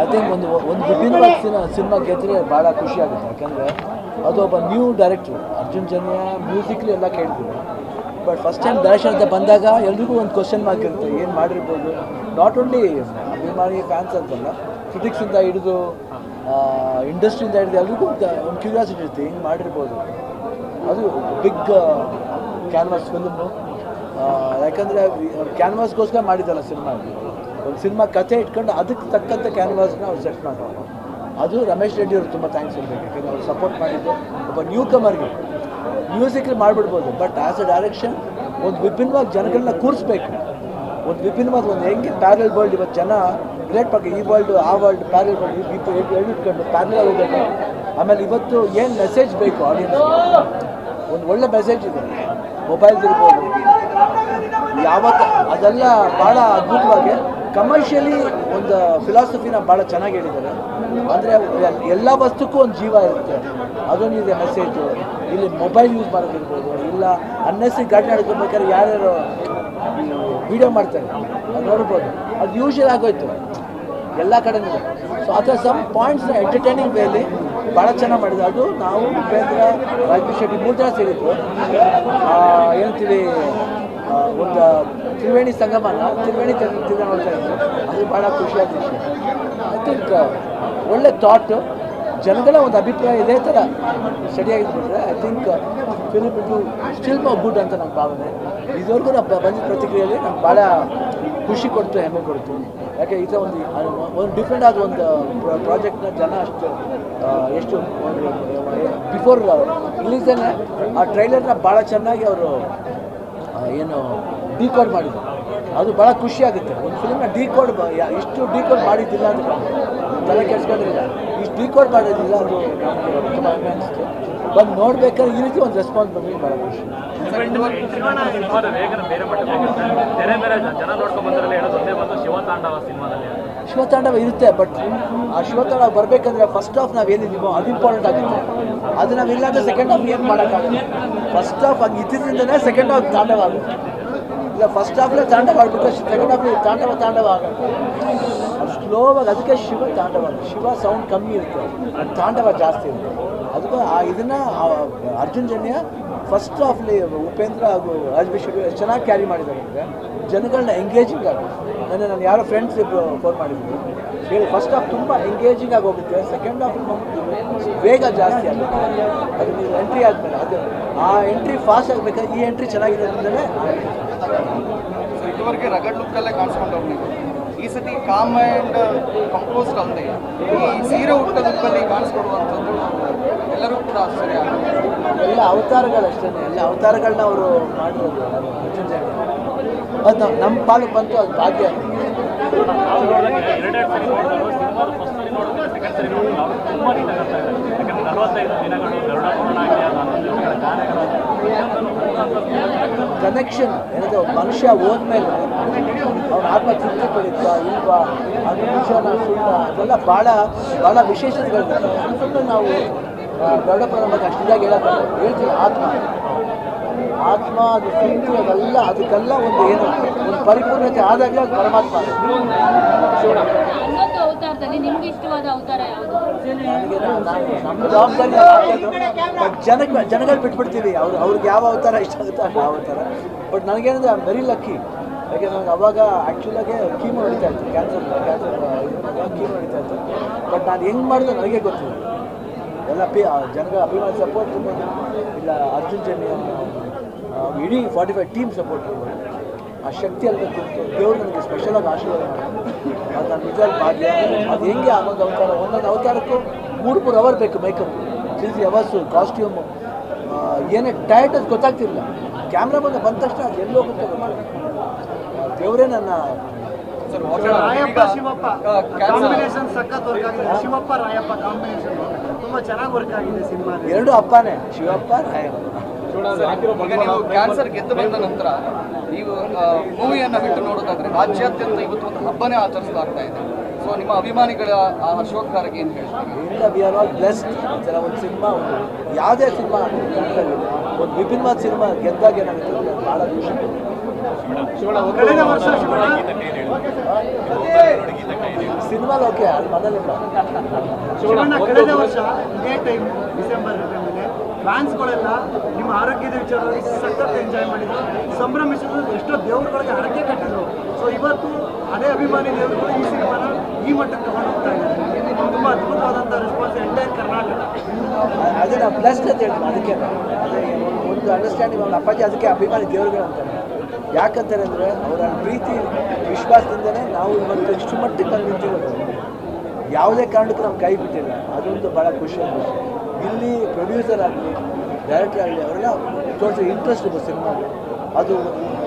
ಅದೇ ಒಂದು ವಿಭಿನ್ನವಾದ ಸಿನಿಮಾ ಗೆದ್ದರೆ ಭಾಳ ಖುಷಿ ಆಗುತ್ತೆ. ಯಾಕಂದರೆ ಅದು ಒಬ್ಬ ನ್ಯೂ ಡೈರೆಕ್ಟ್ರು ಅರ್ಜುನ್ ಜನ್ಯ ಮ್ಯೂಸಿಕ್ಲಿ ಎಲ್ಲ ಕೇಳ್ತೀವಿ. ಬಟ್ ಫಸ್ಟ್ ಟೈಮ್ ದರ್ಶನ್ ಅಂತ ಬಂದಾಗ ಎಲ್ರಿಗೂ ಒಂದು ಕ್ವಶನ್ ಮಾರ್ಕ್ ಇರುತ್ತೆ, ಏನು ಮಾಡಿರ್ಬೋದು. ನಾಟ್ ಓನ್ಲಿ ಅಭಿಮಾನಿ ಫ್ಯಾನ್ಸ್ ಅಂತಲ್ಲ, ಕ್ರಿಟಿಕ್ಸಿಂದ ಹಿಡಿದು ಇಂಡಸ್ಟ್ರಿಯಿಂದ ಹಿಡಿದು ಎಲ್ರಿಗೂ ಒಂದು ಕ್ಯೂರಿಯಾಸಿಟಿ ಇರುತ್ತೆ, ಹಿಂಗೆ ಮಾಡಿರ್ಬೋದು. ಅದು ಬಿಗ್ ಕ್ಯಾನ್ವಾಸ್ ಫಿಲ್ಮು. ಯಾಕಂದರೆ ಕ್ಯಾನ್ವಾಸ್ಗೋಸ್ಕರ ಮಾಡಿದ್ದಲ್ಲ ಸಿನಿಮಾ. ಒಂದು ಸಿನಿಮಾ ಕಥೆ ಇಟ್ಕೊಂಡು ಅದಕ್ಕೆ ತಕ್ಕಂಥ ಕ್ಯಾನ್ವಾಸ್ನ ಅವ್ರು ಸೆಟ್ ಮಾಡೋರು. ಅದು ರಮೇಶ್ ರೆಡ್ಡಿ ಅವರು ತುಂಬ ಥ್ಯಾಂಕ್ಸ್ ಇರಬೇಕು. ಯಾಕಂದರೆ ಅವ್ರು ಸಪೋರ್ಟ್ ಮಾಡಿದ್ದು ಒಬ್ಬ ನ್ಯೂ ಕಮರ್ಗೆ ಮ್ಯೂಸಿಕ್ಲಿ ಮಾಡಿಬಿಡ್ಬೋದು. ಬಟ್ ಆ್ಯಸ್ ಅ ಡೈರೆಕ್ಷನ್ ಒಂದು ವಿಭಿನ್ನವಾಗಿ ಜನಗಳನ್ನ ಕೂರಿಸ್ಬೇಕು. ಒಂದು ವಿಭಿನ್ನವಾದ ಒಂದು ಹೆಂಗೆ ಪ್ಯಾರಲ್ ವರ್ಲ್ಡ್ ಇವತ್ತು ಜನ ರಿಲೇಟ್ ಮಾಡಿ ಈ ವರ್ಲ್ಡ್ ಆ ವರ್ಲ್ಡ್ ಪ್ಯಾರಲ್ ವರ್ಲ್ಡ್ ಇಟ್ಕೊಂಡು ಪ್ಯಾರಲ್ ಹೋಗೋದು. ಆಮೇಲೆ ಇವತ್ತು ಏನು ಮೆಸೇಜ್ ಬೇಕು ಆಡಿಯನ್ಸ್, ಒಂದು ಒಳ್ಳೆ ಮೆಸೇಜ್ ಇದೆ. ಮೊಬೈಲ್ಸ್ ಇರ್ಬೋದು ಯಾವತ್ತು ಅದೆಲ್ಲ ಭಾಳ ಅದ್ಭುತವಾಗಿ ಕಮರ್ಷಿಯಲಿ ಒಂದು ಫಿಲಾಸಫಿನ ಭಾಳ ಚೆನ್ನಾಗಿ ಹೇಳಿದ್ದಾರೆ. ಅಂದರೆ ಎಲ್ಲ ವಸ್ತುಕ್ಕೂ ಒಂದು ಜೀವ ಇರುತ್ತೆ, ಅದೊಂದಿದೆ ಮೆಸೇಜು. ಇಲ್ಲಿ ಮೊಬೈಲ್ ಯೂಸ್ ಮಾಡೋದಿರ್ಬೋದು, ಇಲ್ಲ ಅನ್ನೆಸರಿ ಗಾಡಿ ನಡ್ಕೊಬೇಕಾದ್ರೆ ಯಾರ್ಯಾರು ವೀಡಿಯೋ ಮಾಡ್ತಾರೆ ಅದು ನೋಡ್ಬೋದು. ಅದು ಯೂಶಲ್ ಆಗೋಯ್ತು ಎಲ್ಲ ಕಡೆನೂ. ಸೊ ಆ ಥರ ಸಮ್ ಪಾಯಿಂಟ್ಸ್ನ ಎಂಟರ್ಟೈನಿಂಗ್ ವೇಲಿ ಭಾಳ ಚೆನ್ನಾಗಿ ಮಾಡಿದ್ರು. ಅದು ನಾವು ಉಪೇಂದ್ರ, ರಾಜೇಶ್ ಶೆಟ್ಟಿ 3 ಜನ ಸೇರಿದ್ರು. ಹೇಳ್ತೀವಿ ಒಂದು ತ್ರಿವೇಣಿ ಸಂಗಮನ ತ್ರಿವೇಣಿ ತಿಂದ ನೋಡ್ತಾ ಇದ್ರು. ಅದು ಭಾಳ ಖುಷಿಯಾದ ವಿಷಯ. ಐ ಥಿಂಕ್ ಒಳ್ಳೆ ಥಾಟು, ಜನಗಳ ಒಂದು ಅಭಿಪ್ರಾಯ ಇದೇ ಥರ ಸರಿಯಾಗಿದ್ಬಿಟ್ರೆ ಐ ಥಿಂಕ್ ಫಿಲ್ಮ್ ಇದು ಸ್ಟಿಲ್ ಗುಡ್ ಅಂತ ನನ್ನ ಭಾವನೆ. ಇದುವರೆಗೂ ನಾವು ಬಂದಿದ್ದ ಪ್ರತಿಕ್ರಿಯೆಯಲ್ಲಿ ನಮ್ಗೆ ಭಾಳ ಖುಷಿ ಕೊಡ್ತು, ಹೆಮ್ಮೆ ಕೊಡ್ತು. ಯಾಕೆ ಈ ಥರ ಒಂದು ಡಿಫ್ರೆಂಟ್ ಆದ ಒಂದು ಪ್ರಾಜೆಕ್ಟ್ನ ಜನ ಎಷ್ಟು ಬಿಫೋರ್ ರಿಲೀಸನ್ನೇ ಆ ಟ್ರೈಲರ್ನ ಭಾಳ ಚೆನ್ನಾಗಿ ಅವರು ಏನು ಡಿಕೋಡ್ ಮಾಡಿದ್ರು. ಅದು ಭಾಳ ಖುಷಿಯಾಗುತ್ತೆ. ಒಂದು ಫಿಲ್ಮ್ನ ಇಷ್ಟು ಡಿಕೋಡ್ ಮಾಡಿದ್ದಿಲ್ಲ ಅಂದರೆ ತಲೆ ಕೆಡ್ಸ್ಕೊಂಡಿಲ್ಲ, ಇಷ್ಟು ಡಿಕೋಡ್ ಮಾಡೋದಿಲ್ಲ. ಅದು ನಮಗೆ ತುಂಬ ಹೆಮ್ಮೆ ಅನಿಸ್ತು. ಬಂದು ನೋಡ್ಬೇಕಾದ್ರೆ ಈ ರೀತಿ ಒಂದು ರೆಸ್ಪಾನ್ಸ್ ಬಂದರೆ ಭಾಳ ಖುಷಿ. ಶಿವತಾಂಡವ ಇರುತ್ತೆ, ಬಟ್ ಆ ಶಿವತಾಂಡವ ಬರಬೇಕಂದ್ರೆ ಫಸ್ಟ್ ಹಾಫ್ ನಾವು ಏನಿದ್ದೀವೋ ಅದು ಇಂಪಾರ್ಟೆಂಟ್ ಆಗುತ್ತೆ. ಅದು ನಾವು ಇಲ್ಲ ಅಂದರೆ ಸೆಕೆಂಡ್ ಹಾಫ್ ಏನು ಮಾಡೋಕ್ಕಾಗುತ್ತೆ. ಫಸ್ಟ್ ಹಾಫ್ ಹಂಗೆ ಇದ್ದಿದ್ದರಿಂದನೇ ಸೆಕೆಂಡ್ ಹಾಫ್ ತಾಂಡವ ಆಗುತ್ತೆ. ಇಲ್ಲ ಫಸ್ಟ್ ಹಾಫ್ಲೇ ತಾಂಡವ ಆಗ್ಬಿಟ್ಟು ಸೆಕೆಂಡ್ ಹಾಫ್ಲಿ ತಾಂಡವ ಆಗುತ್ತೆ. ಅದು ಸ್ಲೋವಾಗಿ, ಅದಕ್ಕೆ ಶಿವ ತಾಂಡವ. ಶಿವ ಸೌಂಡ್ ಕಮ್ಮಿ ಇರುತ್ತೆ, ಅದು ತಾಂಡವ ಜಾಸ್ತಿ ಇರುತ್ತೆ. ಅದಕ್ಕೆ ಇದನ್ನು ಅರ್ಜುನ್ ಜನ್ಯ ಫಸ್ಟ್ ಹಾಫ್ಲಿ ಉಪೇಂದ್ರ ಹಾಗೂ ರಾಜೇಶ್ ಶೆಟ್ಟಿ ಎಷ್ಟು ಚೆನ್ನಾಗಿ ಕ್ಯಾರಿ ಮಾಡಿದ್ದಾರೆ ಅಂದರೆ ಜನಗಳನ್ನ ಎಂಗೇಜಿಂಗ್ ಆಗುತ್ತೆ. ನಾನು ಯಾರೋ ಫ್ರೆಂಡ್ಸ್ ಇಬ್ಬರು ಫೋನ್ ಮಾಡಿದ್ರು, ಹೇಳಿ ಫಸ್ಟ್ ಹಾಫ್ ತುಂಬ ಎಂಗೇಜಿಂಗ್ ಆಗಿ ಹೋಗುತ್ತೆ, ಸೆಕೆಂಡ್ ಹಾಫ್ ಬೇಗ ಜಾಸ್ತಿ ಆಗುತ್ತೆ. ಅದು ನೀವು ಎಂಟ್ರಿ ಆದಮೇಲೆ ಅದು ಆ ಎಂಟ್ರಿ ಫಾಸ್ಟ್ ಆಗಬೇಕಾದ್ರೆ ಈ ಎಂಟ್ರಿ ಚೆನ್ನಾಗಿರೋದ್ರಿಂದಲೇ ಇದುವರೆಗೆ ರಗಡ್ ಲುಕ್ಕಲ್ಲೇ ಕಾಣಿಸ್ಕೊಂಡವ್ರು ನೀವು. ಈ ಸತಿ ಕಾಮ್ ಆ್ಯಂಡ್ ಕಂಪೋಸ್ಡ್ ಅಲ್ಲದೆ ಈ ಸೀರೆ ಹುಟ್ಟ ಲುಕ್ಕಲ್ಲಿ ಕಾಣಿಸ್ಕೊಡುವಂಥದ್ದು ಎಲ್ಲರೂ ಕೂಡ ಆಶ್ಚರ್ಯ ಆಗುತ್ತೆ. ಎಲ್ಲ ಅವತಾರಗಳಷ್ಟೇ, ಎಲ್ಲ ಅವತಾರಗಳನ್ನ ಅವರು ಮಾಡಿರೋದು ಅರ್ಜುನ್ ಜನ್ಯ. ಅದು ನಮ್ಮ ಪಾಲಿಗೆ ಬಂತು, ಅದು ಭಾಗ್ಯ. ಕನೆಕ್ಷನ್ ಏನಂದರೆ ಒಬ್ಬ ಮನುಷ್ಯ ಹೋದ್ಮೇಲೆ ಅವ್ನ ಆತ್ಮ ತೃಪ್ತಿ ಪಡೀತಾ ಇಲ್ವಾ, ಅದು ನಿಜನ ಸುಳ್ಳ, ಅದೆಲ್ಲ ಭಾಳ ಭಾಳ ವಿಶೇಷತೆಗಳಿರುತ್ತೆ. ಸುಮ್ಮನೆ ನಾವು ದೊಡ್ಡ ಬಗ್ಗೆ ಅಷ್ಟಿದಾಗ ಹೇಳ್ತೀವಿ ಆತ್ಮ ಅದು ತೃಪ್ತಿ, ಅದೆಲ್ಲ ಅದಕ್ಕೆಲ್ಲ ಒಂದು ಏನು ಒಂದು ಪರಿಪೂರ್ಣತೆ ಆದಾಗಲೇ ಅದು ಪರಮಾತ್ಮ. ನನಗೆ ನಮ್ಮ ಜವಾಬ್ದಾರಿ ಬಟ್ ಜನಗಳು ಬಿಟ್ಬಿಡ್ತೀವಿ. ಅವ್ರಿಗೆ ಯಾವ ಅವತಾರ ಇಷ್ಟ ಆಗುತ್ತೆ ಆ ಅವತಾರ. ಬಟ್ ನನಗೇನಂದರೆ ಐ ಆಮ್ ವೆರಿ ಲಕ್ಕಿ. ಯಾಕೆ ನನಗೆ ಅವಾಗ ಆ್ಯಕ್ಚುಲಾಗೆ ಕೀಮೋ ನಡೀತಾ ಇತ್ತು, ಕ್ಯಾನ್ಸರ್ ಕೀಮೋ ನಡೀತಾ ಇತ್ತು. ಬಟ್ ನಾನು ಹೆಂಗೆ ಮಾಡಿದೆ ನನಗೆ ಗೊತ್ತಿಲ್ಲ. ಎಲ್ಲ ಜನಗಳ ಅಭಿಮಾನ ಸಪೋರ್ಟ್ ಇರ್ಬೋದು, ಇಲ್ಲ ಅರ್ಜುನ್ ಜನ್ಯ ಇಡೀ 45 ಟೀಮ್ ಸಪೋರ್ಟ್ ಇರ್ಬೋದು. ಆ ಶಕ್ತಿ ಅಲ್ಲಿ ಗೊತ್ತಿತ್ತು. ದೇವರು ನನಗೆ ಸ್ಪೆಷಲಾಗಿ ಆಶೀರ್ವಾದ ಮಾಡಿದ್ರು. ಅದು ನನ್ನ ನಿಜವಾದ ಭಾಗ್ಯ. ಅದು ಹೆಂಗೆ ಆಗೋದು ಅವತಾರ, ಒಂದೊಂದು ಅವತಾರಕ್ಕೂ 3-3 ಅವರ್ ಬೇಕು ಮೇಕಪ್, 3 ಅವರ್ಸು, ಕಾಸ್ಟ್ಯೂಮು, ಏನೇ ಟೈಟ್ ಅದು ಗೊತ್ತಾಗ್ತಿರಲಿಲ್ಲ. ಕ್ಯಾಮ್ರಾ ಬಂದ ತಕ್ಷಣ ಅದು ಎಲ್ಲೋ ಗೊತ್ತಾಗ ದೇವರೇ ನನ್ನ ಶಿವಪ್ಪ ಕಾಂಬಿನೇಷನ್ ಸಖತ್ ವರ್ಕ್ ಆಗಿದೆ. ಶಿವಪ್ಪ ರಾಯಪ್ಪ ಕಾಂಬಿನೇಷನ್ ತುಂಬಾ ಚೆನ್ನಾಗಿ ವರ್ಕ್ ಆಗಿದೆ ಸಿನಿಮಾ. ಎರಡು ಅಪ್ಪನೇ, ಶಿವಪ್ಪ ರಾಯಪ್ಪ. ಈಗ ನೀವು ಕ್ಯಾನ್ಸರ್ ಗೆದ್ದು ಬಂದ ನಂತರ ನೀವು ಮೂವಿಯನ್ನು ಬಿಟ್ಟು ನೋಡೋದಾದ್ರೆ ರಾಜ್ಯಾದ್ಯಂತ ಇವತ್ತು ಒಂದು ಹಬ್ಬನೇ ಆಚರಿಸಲಾಗ್ತಾ ಇದೆ. ಸೊ ನಿಮ್ಮ ಅಭಿಮಾನಿಗಳ ಆ ಹರ್ಷೋದ್ಗಾರಕ್ಕೆ ಏನು ಹೇಳ್ತೀವಿ? ಇಲ್ಲ, ವಿ ಆರ್ ಆಲ್ ಬ್ಲೆಸ್ಡ್. ಈ ಥರ ಒಂದು ಸಿನಿಮಾ, ಯಾವುದೇ ಸಿನಿಮಾ ಒಂದು ವಿಭಿನ್ನವಾದ ಸಿನಿಮಾ ಗೆದ್ದಾಗ ಏನಾಗುತ್ತೆ ಭಾಳ ಖುಷಿ. ಸಿನಿಮಾಲ್ ಓಕೆ ಅಲ್ಲಿ ಮನೇಲಿಲ್ಲ. ಶಿವಣ್ಣ ಕಳೆದ ವರ್ಷ ಇದೇ ಟೈಮ್ ಡಿಸೆಂಬರ್ ಟೈಮಲ್ಲಿ ಫ್ಯಾನ್ಸ್ಗಳೆಲ್ಲ ನಿಮ್ಮ ಆರೋಗ್ಯದ ವಿಚಾರವಾಗಿ ಸಖತ್ ಎಂಜಾಯ್ ಮಾಡಿದ್ರು, ಸಂಭ್ರಮಿಸಿದ್ರು, ಎಷ್ಟೋ ದೇವ್ರುಗಳಿಗೆ ಹರಕೆ ಕಟ್ಟಿದ್ರು. ಸೊ ಇವತ್ತು ಅದೇ ಅಭಿಮಾನಿ ದೇವರುಗಳು ಈ ಸಿನಿಮಾನ ಈ ಮಟ್ಟಕ್ಕೆ ತಗೊಂಡು ಹೋಗ್ತಾ ಇದ್ದಾರೆ. ತುಂಬ ಅದ್ಭುತವಾದಂಥ ರೆಸ್ಪಾನ್ಸ್ ಎಂಟೈರ್ ಕರ್ನಾಟಕ. ಅದೇ ನಾವು ಪ್ಲಸ್ ಅಂತ ಹೇಳ್ತೀವಿ. ಅದಕ್ಕೆ ಅದೇ ಒಂದು ಅಂಡರ್ಸ್ಟ್ಯಾಂಡಿಂಗ್ ಅವ್ನ ಅಪ್ಪಾಜಿ ಅದಕ್ಕೆ ಅಭಿಮಾನಿ ದೇವರುಗಳು ಅಂತಾರೆ. ಯಾಕಂತಾರೆ ಅಂದರೆ ಅವರ ಪ್ರೀತಿ ವಿಶ್ವಾಸದಿಂದಲೇ ನಾವು ಇವತ್ತು ಇಷ್ಟು ಮಟ್ಟಿಗೆ ಬಂದು ನಿಂತಿರೋದು. ಯಾವುದೇ ಕಾರಣಕ್ಕೂ ನಾವು ಕೈ ಬಿಟ್ಟಿಲ್ಲ. ಅದೊಂದು ಭಾಳ ಖುಷಿಯಾದ ವಿಷಯ. ಇಲ್ಲಿ ಪ್ರೊಡ್ಯೂಸರ್ ಆಗಲಿ ಡೈರೆಕ್ಟರ್ ಆಗಲಿ ಅವರೆಲ್ಲ ತೋರಿಸೋ ಇಂಟ್ರೆಸ್ಟ್ ಇದೆ ಸಿನಿಮಾಗೆ.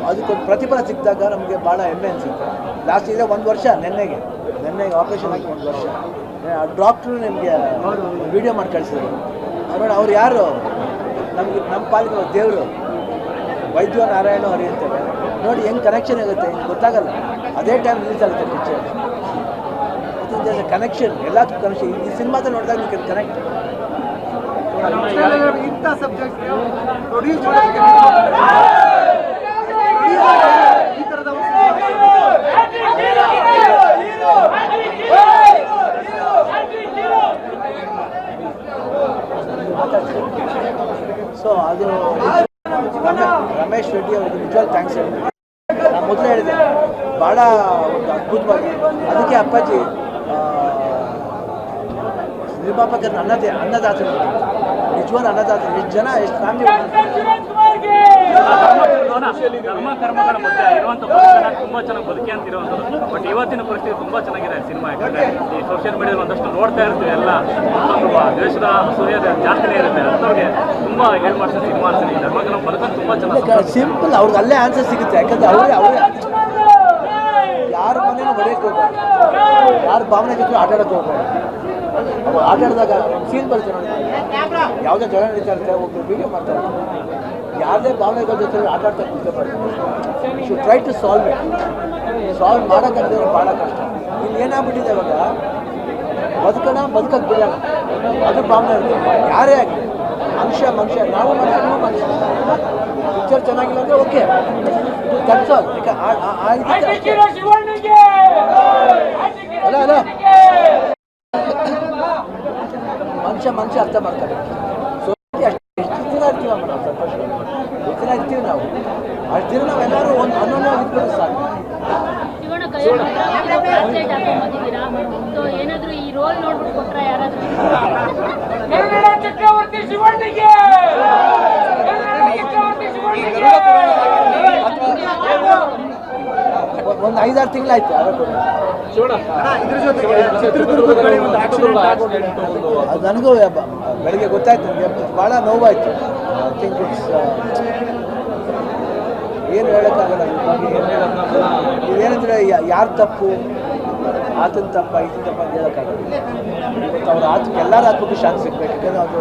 ಅದಕ್ಕೊಂದು ಪ್ರತಿಫಲ ಸಿಕ್ಕಿದಾಗ ನಮಗೆ ಭಾಳ ಹೆಮ್ಮೆ ಅನಿಸುತ್ತೆ. ಲಾಸ್ಟ್ ಇದೆ 1 ವರ್ಷ ನೆನ್ನೆಗೆ ಆಪ್ರೇಷನ್ ಆಗಿ 1 ವರ್ಷ. ಡಾಕ್ಟ್ರು ನಿಮಗೆ ವಿಡಿಯೋ ಮಾಡಿ ಕಳಿಸಿದ್ರು. ನೋಡಿ ಅವ್ರು ಯಾರು ನಮ್ಮ ಪಾಲಿಗೆ ದೇವರು ವೈದ್ಯ ನಾರಾಯಣ ಹರಿ ಅಂತಾರೆ. ನೋಡಿ ಹೆಂಗೆ ಕನೆಕ್ಷನ್ ಆಗುತ್ತೆ, ಹಿಂಗೆ ಗೊತ್ತಾಗಲ್ಲ. ಅದೇ ಟೈಮ್ ರಿಲೀಸ್ ಆಗುತ್ತೆ ಪಿಕ್ಚರ್. ಅದರಿಂದ ಕನೆಕ್ಷನ್ ಎಲ್ಲದಕ್ಕೂ ಕನೆಕ್ಷನ್. ಈ ಸಿನಿಮಾದಲ್ಲಿ ನೋಡಿದಾಗ ನೀವು ಕನೆಕ್ಟ್. ಇಂಥ ಸಬ್ಜೆಕ್ಟ್ ಪ್ರೊಡ್ಯೂಸ್ ಮಾಡೋದಕ್ಕೆ ಈ ಥರದ ಸೊ ಅದು ರಮೇಶ್ ರೆಡ್ಡಿ ಅವರಿಗೆ ನಿಜವಾಗ್ ಥ್ಯಾಂಕ್ಸ್ ಹೇಳಿ. ನಾನು ಮೊದಲೇ ಹೇಳಿದೆ ಭಾಳ ಒಂದು ಅದ್ಭುತವಾಗಿ. ಅದಕ್ಕೆ ಅಪ್ಪಾಜಿ ನಿರ್ಮಾಪಕರನ್ನ ಅನ್ನದಾತರು, ನಿಜವಾದ ಅನ್ನದಾತರು. ಎಷ್ಟು ಜನ, ಎಷ್ಟು ಫ್ಯಾಮಿಲಿ ಧರ್ಮ ಕರ್ಮಗಳ ಮಧ್ಯೆ ಇರುವಂಥ ಬದುಕನ್ನ ತುಂಬ ಚೆನ್ನಾಗಿ ಬದುಕಿ ಅಂತಿರುವಂಥದ್ದು. ಬಟ್ ಇವತ್ತಿನ ಪರಿಸ್ಥಿತಿ ತುಂಬ ಚೆನ್ನಾಗಿದೆ ಸಿನಿಮಾ. ಯಾಕಂದರೆ ಈ ಸೋಷಿಯಲ್ ಮೀಡಿಯಾದಲ್ಲಿ ಒಂದಷ್ಟು ನೋಡ್ತಾ ಇರ್ತೀವಿ, ಎಲ್ಲ ದ್ವೇಷದ ಅಸೂಯೆ ಜಾಸ್ತಿನೇ ಇರುತ್ತೆ. ಅಂಥವ್ರಿಗೆ ತುಂಬ ಹೇಳಿ ಮಾಡಿಸೋ ಸಿನಿಮಾ ಅನ್ಸುತ್ತೆ. ಈ ಧರ್ಮ ಕರ್ಮ ಬದುಕನ್ನು ತುಂಬ ಚೆನ್ನಾಗಿ ಸಿಂಪಲ್. ಅವ್ರಿಗೆ ಅಲ್ಲೇ ಆನ್ಸರ್ ಸಿಗುತ್ತೆ. ಯಾಕಂದರೆ ಅವರೇ ಯಾರ ಮನೇನೂ ಹೊಡೆಯೋಕ್ಕೆ ಹೋಗ್ಬಾರ್ದು, ಯಾರ ಭಾವನೆ ಜೊತೆ ಆಟ ಆಡೋಕ್ಕೆ ಹೋಗ್ಬಾರ್ದು. ಅವ್ರು ಆಟ ಆಡಿದಾಗ ಸೀನ್ ಬರುತ್ತೆ ನೋಡಿ. ಯಾವುದೇ ಜಗಳ ನಡೀತಾ ಇರುತ್ತೆ, ಒಬ್ಬರು ವೀಡಿಯೋ ಮಾಡ್ತಾರೆ. ಯಾವುದೇ ಭಾವನೆಗಳ ಜೊತೆ ಆಟ ಆಡ್ತಾ ಕೂತ್ಕೋಬಾರ್ದು. ಶು ಟ್ರೈ ಟು ಸಾಲ್ವ್ ಮಾಡೋಕ್ಕಂದ್ರೆ ಭಾಳ ಕಷ್ಟ. ಇಲ್ಲಿ ಏನಾಗ್ಬಿಟ್ಟಿದೆ ಇವಾಗ, ಬದುಕಕ್ಕೆ ಬಿಡೋಣ ಅದು ಭಾವನೆ ಇರುತ್ತೆ. ಯಾರೇ ಆಗಲಿ, ಮನುಷ್ಯ ನಾವು ಮನುಷ್ಯ. ಪಿಕ್ಚರ್ ಚೆನ್ನಾಗಿಲ್ಲ ಅಂದರೆ ಓಕೆ, ದಟ್ಸ್ ಆಲ್. ಅಲ್ಲ ಮನುಷ್ಯ ಅರ್ಥ ಮಾಡ್ತಾರೆ. ಸೊ ಎಷ್ಟು ದಿನ ಇರ್ತೀವಮ್ಮ ನಾವು, ಸಂತೋಷ ಎಷ್ಟು ದಿನ ಇರ್ತೀವಿ ನಾವು. ಅಷ್ಟು ದಿನ ನಾವೆಲ್ಲರೂ ಒಂದು ಅನ್ನೋದು ಸಾಕು. ಏನಾದ್ರು ಈ ರೋಲ್ ನೋಡ್ಬಿಟ್ಟು ಕೊಟ್ರ ಯಾರಾದ್ರೂ ಒಂದು 5-6 ತಿಂಗಳಾಯ್ತು. ಇದ್ರ ಜೊತೆಗೆ ಚಿತ್ರದುರ್ಗದಲ್ಲಿ ಒಂದು ಆಕ್ಸಿಡೆಂಟ್ ಅದು ನನಗೂ ಬೆಳಗ್ಗೆ ಗೊತ್ತಾಯ್ತು. ನನಗೆ ಭಾಳ ನೋವಾಯಿತು. ಐ ಥಿಂಕ್ ಇಟ್ಸ್ ಏನು ಹೇಳೋಕ್ಕಾಗಲ್ಲ. ಇದೇನೆಂದರೆ ಯಾರು ತಪ್ಪು, ಆತನ ತಪ್ಪ ಇದನ್ನ ತಪ್ಪ ಅಂತ ಹೇಳೋಕ್ಕಾಗಲ್ಲ. ಮತ್ತು ಅವ್ರ ಎಲ್ಲರ ಆತ್ಮಕ್ಕೂ ಶಾಂತಿ ಸಿಗಬೇಕು. ಯಾಕಂದರೆ ಅದು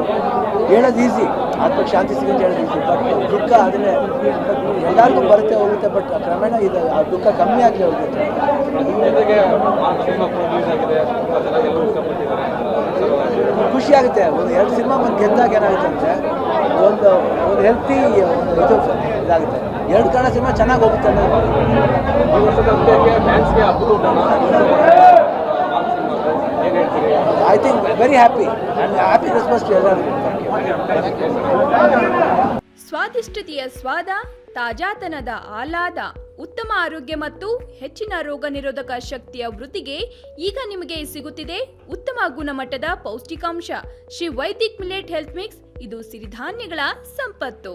ಹೇಳೋದು ಈಸಿ, ಆತ್ಮಕ್ಕೆ ಶಾಂತಿ ಸಿಗುತ್ತೆ ಹೇಳೋದು ಈಸಿ. ಬಟ್ ದುಃಖ ಆದರೆ ಎಲ್ಲರಿಗೂ ಬರುತ್ತೆ ಹೋಗುತ್ತೆ. ಬಟ್ ಕ್ರಮೇಣ ಇದು ಆ ದುಃಖ ಕಮ್ಮಿ ಆಗಲಿ ಹೋಗುತ್ತೆ. ಖುಷಿ ಆಗುತ್ತೆ. ಒಂದು 2 ಸಿನಿಮಾ ಬಂದು ಗೆದ್ದಾಗ ಏನಾಗುತ್ತೆ ಅಂದರೆ ಒಂದು ಹೆಲ್ತಿ ಇದು ಇದಾಗುತ್ತೆ. 2 ಕನ್ನಡ ಸಿನಿಮಾ ಚೆನ್ನಾಗಿ ಹೋಗುತ್ತೆ ಅನ್ನೋದು. I think very happy and happy Christmas to ಎಲ್ಲರಿಗೂ. ಸ್ವಾದಿಷ್ಟತೆಯ ಸ್ವಾದ, ತಾಜಾತನದ ಆಹ್ಲಾದ, ಉತ್ತಮ ಆರೋಗ್ಯ ಮತ್ತು ಹೆಚ್ಚಿನ ರೋಗ ನಿರೋಧಕ ಶಕ್ತಿಯ ವೃದ್ಧಿಗೆ ಈಗ ನಿಮಗೆ ಸಿಗುತ್ತಿದೆ ಉತ್ತಮ ಗುಣಮಟ್ಟದ ಪೌಷ್ಟಿಕಾಂಶ. Shri Vaidik millet health mix. ಇದು ಸಿರಿಧಾನ್ಯಗಳ ಸಂಪತ್ತು.